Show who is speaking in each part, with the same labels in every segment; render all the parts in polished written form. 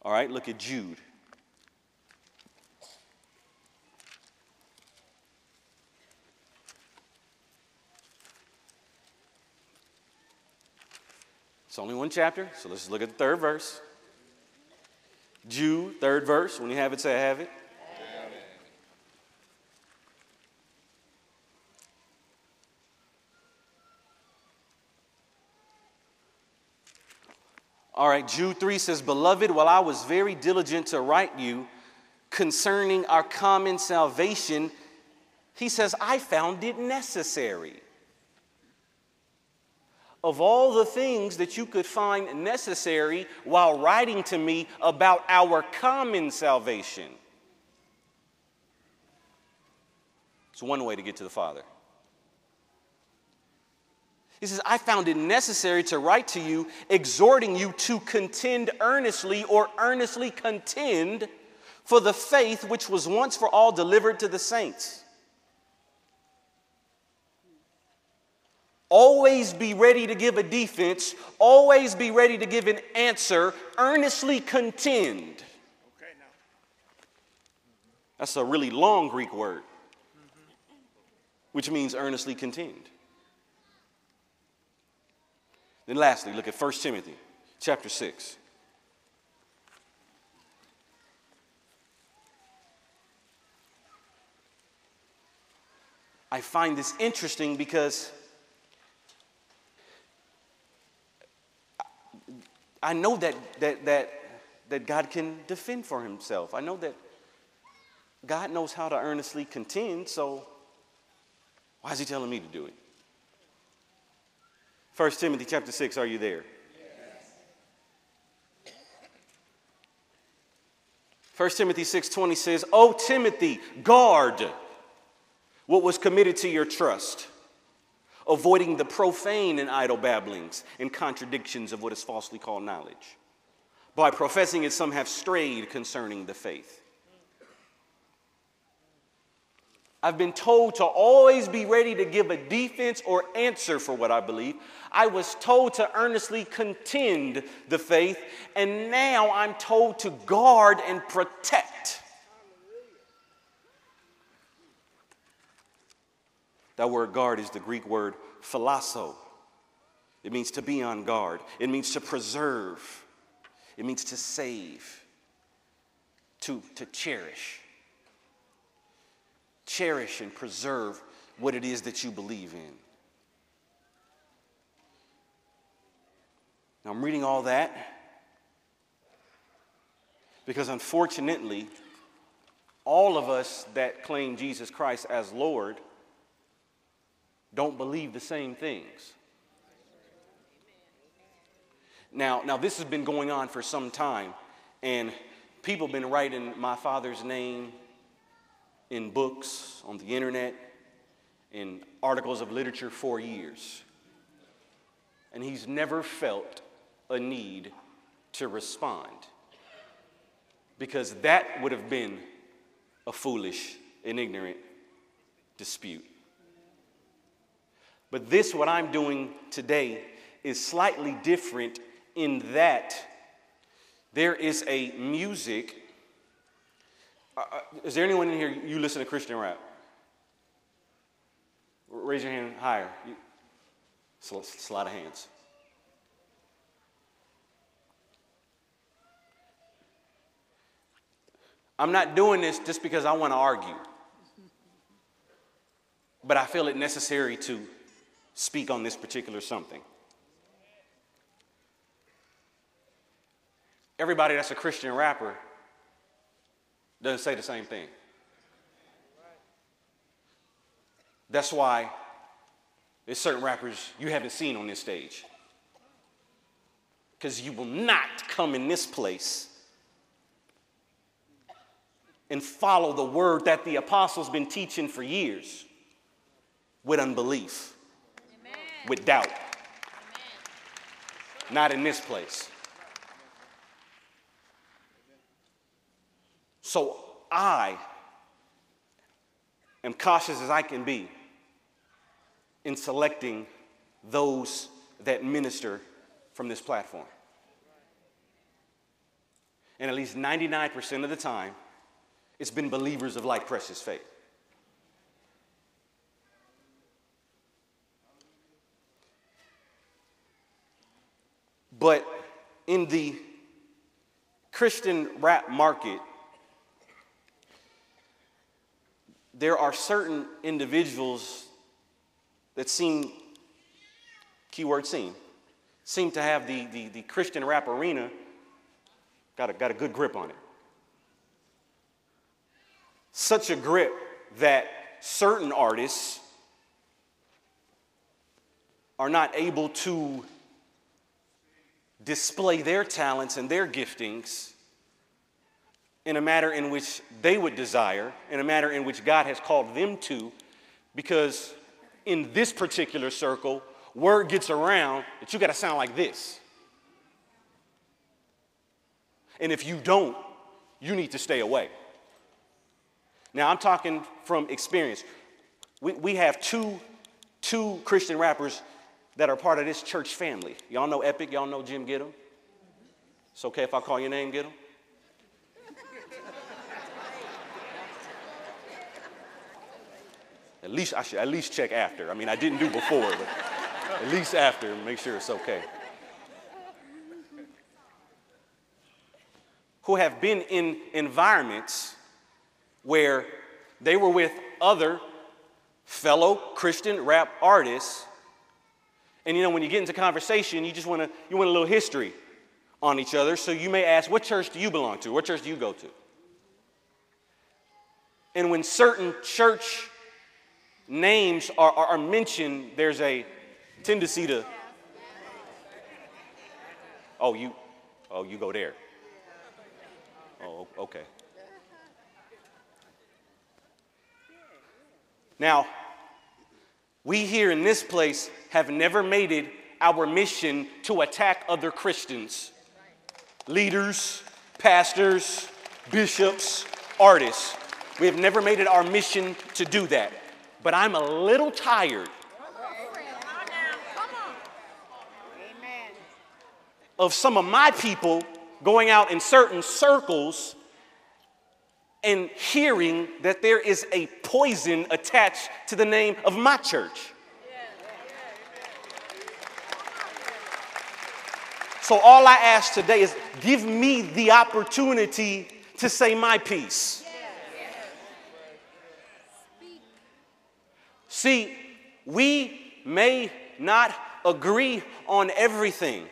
Speaker 1: All right, look at Jude. It's only one chapter, so let's look at the third verse. Jude, third verse. When you have it, say I have it. All right, Jude 3 says, Beloved, while I was very diligent to write you concerning our common salvation, he says, I found it necessary. Of all the things that you could find necessary while writing to me about our common salvation. It's one way to get to the Father. He says, I found it necessary to write to you, exhorting you to contend earnestly or earnestly contend for the faith which was once for all delivered to the saints. Always be ready to give a defense. Always be ready to give an answer. Earnestly contend. Okay, now. That's a really long Greek word, which means earnestly contend. Then lastly, look at 1 Timothy chapter 6. I find this interesting because I know that God can defend for himself. I know that God knows how to earnestly contend, so why is he telling me to do it? 1 Timothy chapter 6, are you there? Yes. 1 Timothy 6:20 says, O Timothy, guard what was committed to your trust, avoiding the profane and idle babblings and contradictions of what is falsely called knowledge. By professing it, some have strayed concerning the faith. I've been told to always be ready to give a defense or answer for what I believe. I was told to earnestly contend the faith, and now I'm told to guard and protect. That word guard is the Greek word philasso. It means to be on guard. It means to preserve. It means to save, to cherish. Cherish and preserve what it is that you believe in. Now, I'm reading all that because, unfortunately, all of us that claim Jesus Christ as Lord don't believe the same things. Now, this has been going on for some time, and people have been writing my Father's name in books, on the internet, in articles of literature for years. And he's never felt a need to respond, because that would have been a foolish and ignorant dispute. But this, what I'm doing today, is slightly different in that there is a music. Is there anyone in here, you listen to Christian rap? Raise your hand higher. It's a lot of hands. I'm not doing this just because I want to argue, but I feel it necessary to speak on this particular something. Everybody that's a Christian rapper doesn't say the same thing. That's why there's certain rappers you haven't seen on this stage, because you will not come in this place and follow the word that the apostles been teaching for years with unbelief. Amen. With doubt. Amen. Not in this place. So I am cautious as I can be in selecting those that minister from this platform. And at least 99% of the time, it's been believers of like precious faith. But in the Christian rap market, there are certain individuals that seem, keyword seem to have the Christian rap arena got a good grip on it. Such a grip that certain artists are not able to display their talents and their giftings in a manner in which they would desire, in a manner in which God has called them to, because in this particular circle, word gets around that you got to sound like this. And if you don't, you need to stay away. Now, I'm talking from experience. We have two Christian rappers that are part of this church family. Y'all know Epic, y'all know Jim Giddem. It's okay if I call your name Giddem? At least I should at least check after. I mean, I didn't do before, but at least after, make sure it's okay. Who have been in environments where they were with other fellow Christian rap artists. And when you get into conversation, you want a little history on each other. So you may ask, what church do you belong to? What church do you go to? And when certain church names are mentioned, there's a tendency to, you go there. Oh, okay. Now, we here in this place have never made it our mission to attack other Christians, leaders, pastors, bishops, artists. We have never made it our mission to do that. But I'm a little tired of some of my people going out in certain circles and hearing that there is a poison attached to the name of my church. So all I ask today is give me the opportunity to say my piece. See, we may not agree on everything,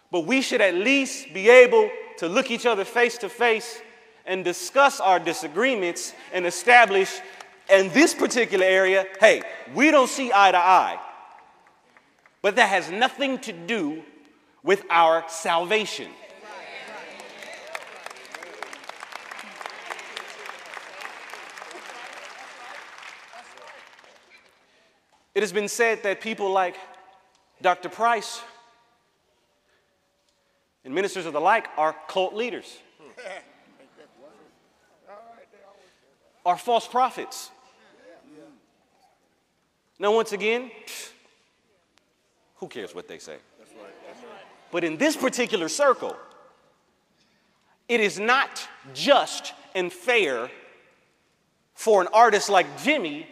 Speaker 1: but we should at least be able to look each other face to face and discuss our disagreements and establish in this particular area, hey, we don't see eye to eye. But that has nothing to do with our salvation. It has been said that people like Dr. Price and ministers of the like are cult leaders, are false prophets. Now, once again, who cares what they say? But in this particular circle, it is not just and fair for an artist like Jimmy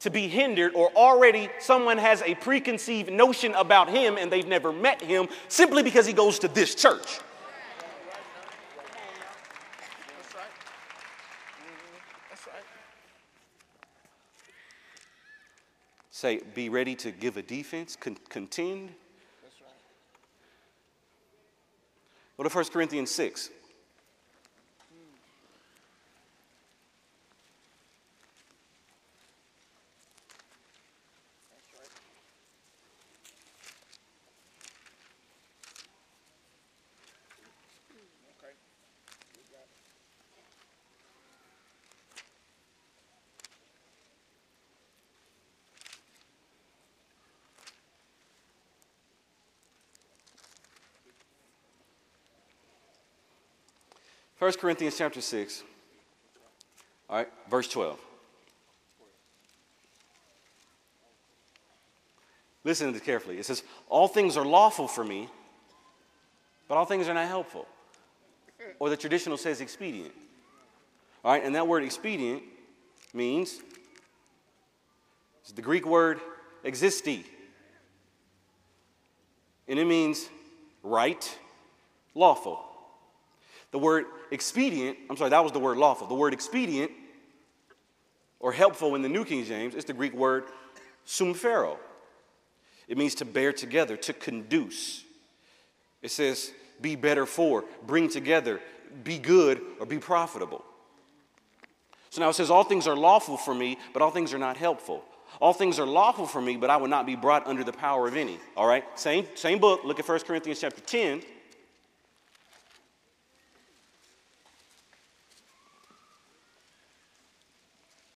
Speaker 1: to be hindered, or already someone has a preconceived notion about him and they've never met him simply because he goes to this church.
Speaker 2: That's right. That's right.
Speaker 1: Say, be ready to give a defense, contend.
Speaker 2: That's right.
Speaker 1: Go to 1 Corinthians 6. First Corinthians chapter 6, all right, verse 12. Listen to this carefully. It says, all things are lawful for me, but all things are not helpful. Or the traditional says expedient. All right, and that word expedient means, it's the Greek word existi. And it means right, lawful. The word expedient, that was the word lawful. The word expedient, or helpful in the New King James, is the Greek word sumphero. It means to bear together, to conduce. It says, be better for, bring together, be good, or be profitable. So now it says, all things are lawful for me, but all things are not helpful. All things are lawful for me, but I will not be brought under the power of any. All right? Same book. Look at 1 Corinthians chapter 10.